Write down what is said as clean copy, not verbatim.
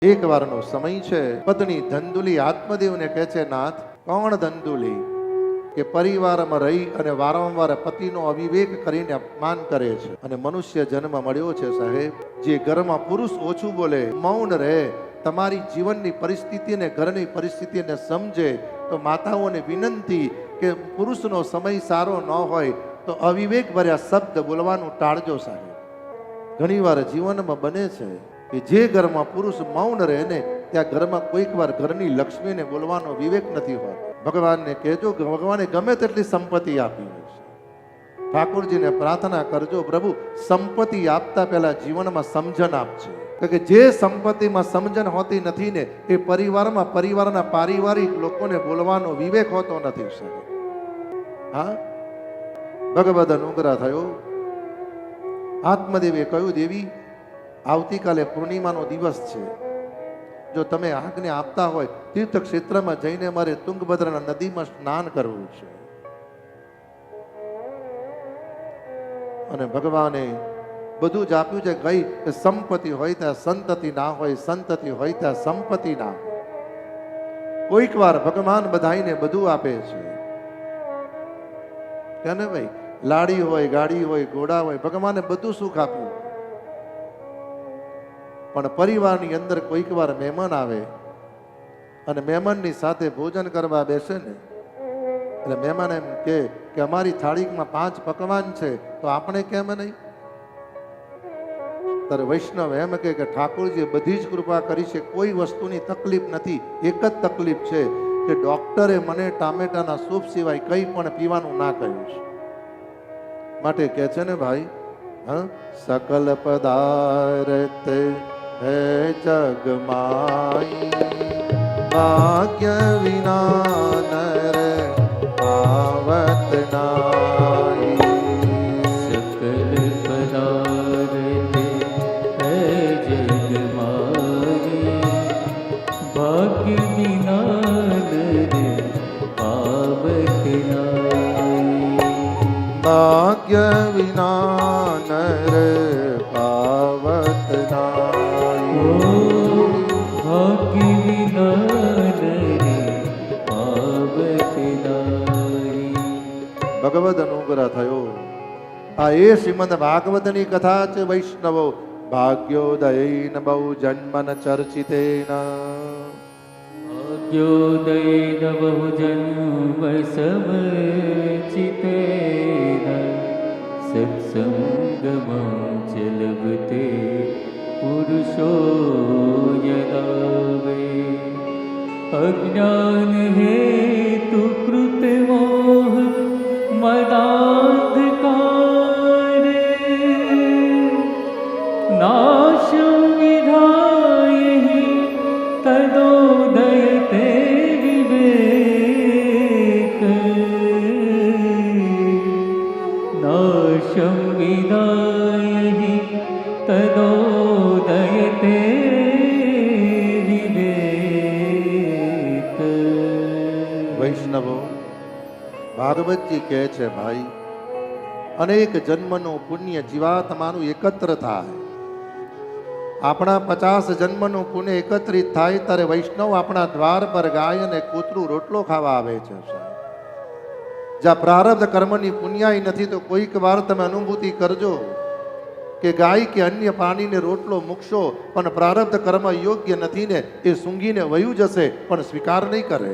એક વારનો સમય છે. પત્ની ધંધુલી આત્મદેવને કહે છે, નાથ, કોણ ધંધુલી કે પરિવારમાં રહી અને વારંવાર પતિનો અવિવેક કરીને અપમાન કરે છે અને મનુષ્ય જન્મ મળ્યો છે સાહેબ. જે ઘરમાં પુરુષ ઓછું બોલે, મૌન રહે, તમારી જીવનની પરિસ્થિતિને, ઘરની પરિસ્થિતિને સમજે, તો માતાઓને વિનંતી કે પુરુષનો સમય સારો ન હોય તો અવિવેક ભર્યા શબ્દ બોલવાનું ટાળજો સાહેબ. ઘણીવાર જીવનમાં બને છે કે જે ઘરમાં પુરુષ મૌન રહે ને ત્યાં ઘરમાં કોઈક વાર ઘરની લક્ષ્મીને બોલવાનો વિવેક નથી હોતો. ભગવાનને કહેજો કે ભગવાને ગમે તેટલી સંપત્તિ આપી છે, ઠાકોરજીને પ્રાર્થના કરજો, પ્રભુ સંપત્તિ આપતા પહેલા જીવનમાં સમજણ આપજો. કે જે સંપત્તિમાં સમજણ હોતી નથી ને એ પરિવારના પારિવારિક લોકોને બોલવાનો વિવેક હોતો નથી સાહેબ. હા, ભગવદ અનુગ્રહ થયો. આત્મદેવે કહ્યું, દેવી, આવતીકાલે પૂર્ણિમાનો દિવસ છે. જો તમે આજ્ઞે આપતા હોય તીર્થ ક્ષેત્રમાં જઈને મારે તુંગભદ્રના નદીમાં સ્નાન કરવું છે. અને ભગવાને બધું જ આપ્યું છે. ગઈ કે સંપત્તિ હોય ત્યાં સંતતિ ના હોય, સંતતિ હોય ત્યાં સંપત્તિ ના હોય. કોઈક વાર ભગવાન બધાઈને બધું આપે છે કે ને ભાઈ, લાડી હોય, ગાડી હોય, ઘોડા હોય, ભગવાને બધું સુખ આપ્યું. પણ પરિવારની અંદર કોઈક વાર મહેમાન આવે અને મહેમાનની સાથે ભોજન કરવા બેસે ને એટલે મહેમાન એમ કે અમારી થાળીમાં 5 પકવાન છે તો આપણે કેમ નહીં? ત્યારે વૈષ્ણવ એમ કે ઠાકોરજીએ બધી જ કૃપા કરી છે, કોઈ વસ્તુની તકલીફ નથી. એક જ તકલીફ છે કે ડોક્ટરે મને ટામેટાના સૂપ સિવાય કંઈ પણ પીવાનું ના કહ્યું છે. માટે કહે છે ને ભાઈ, સકલ પદાર્થ હે જગમાઈ, ભાગ્ય વિના નર પાવત નાઈ. સકલ પદાર્થ હે જગમાઈ, ભાગ્ય વિના નર પાવત નાઈ. ભાગ્ય વિના નર પાવત નાઈ. ભાગ્ય વિના નર પાવત નાઈ. ભગવદ અનુગ્રહ થયો. આ એ શ્રીમદ ભાગવતની કથા છે. વૈષ્ણવો ભાગ્યોદયૈન બહુ જન્મન ચર્ચિતેન, ભાગ્યોદયૈન બહુ જન્મ સમર્ચિતેન, સત્સંગમાં ચ લભતે પુરુષો યદાવે. અજ્ઞાન હેતુ કૃત મોહ મદાંધકારે, નાશં વિધાય તદોદયતે વિવેક. નાશં વિધાય તદોદયતે વિવેક. વૈષ્ણવો, ભાગવતજી કહે છે, ભાઈ, અનેક જન્મનું પુણ્ય જીવાત્માનું એકત્ર થાય. આપણા 50 જન્મનું પુણ્ય એકત્રિત થાય ત્યારે વૈષ્ણવ આપણા દ્વાર પર ગાય અને કૂતરું રોટલો ખાવા આવે છે. જ્યાં પ્રારબ્ધ કર્મની પુણ્યાઈ નથી તો કોઈક વાર તમે અનુભૂતિ કરજો કે ગાય કે અન્ય પ્રાણીને રોટલો મૂકશો પણ પ્રારબ્ધ કર્મ યોગ્ય નથી ને એ સૂંઘીને વયું જશે પણ સ્વીકાર નહીં કરે.